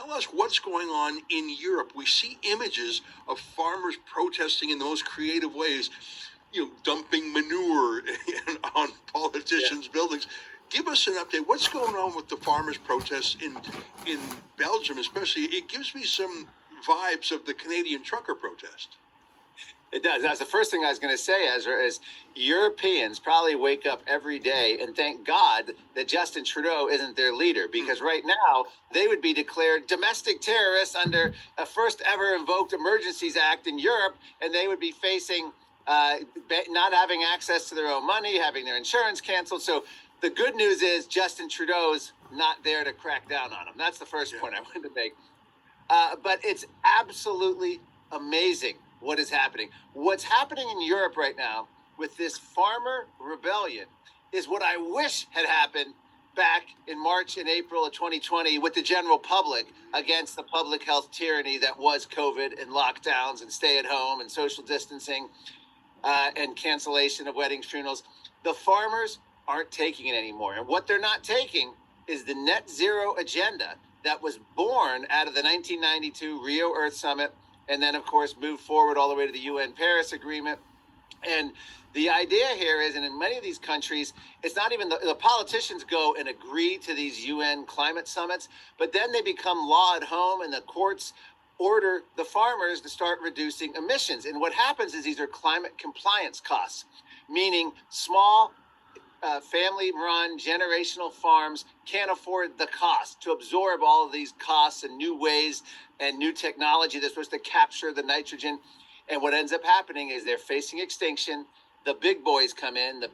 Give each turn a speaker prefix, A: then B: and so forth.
A: tell us what's going on in Europe. We see images of farmers protesting in the most creative ways, dumping manure on politicians' buildings. Give us an update. What's going on with the farmers' protests in Belgium, especially? It gives me some vibes of the Canadian trucker protest.
B: It does. That's the first thing I was going to say, Ezra, is Europeans probably wake up every day and thank God that Justin Trudeau isn't their leader, because right now they would be declared domestic terrorists under a first ever invoked Emergencies Act in Europe, and they would be facing not having access to their own money, having their insurance canceled. So the good news is Justin Trudeau's not there to crack down on them. That's the first point I wanted to make. But it's absolutely amazing what is happening. What's happening in Europe right now with this farmer rebellion is what I wish had happened back in March and April of 2020 with the general public against the public health tyranny that was COVID and lockdowns and stay at home and social distancing and cancellation of weddings, funerals. The farmers aren't taking it anymore. And what they're not taking is the net zero agenda that was born out of the 1992 Rio Earth Summit, and then, of course, moved forward all the way to the UN Paris Agreement. And the idea here is, and in many of these countries, it's not even the politicians go and agree to these UN climate summits, but then they become law at home, and the courts order the farmers to start reducing emissions. And what happens is these are climate compliance costs, meaning small family-run generational farms can't afford the cost to absorb all of these costs and new ways and new technology that's supposed to capture the nitrogen. And what ends up happening is they're facing extinction. The big boys come in, the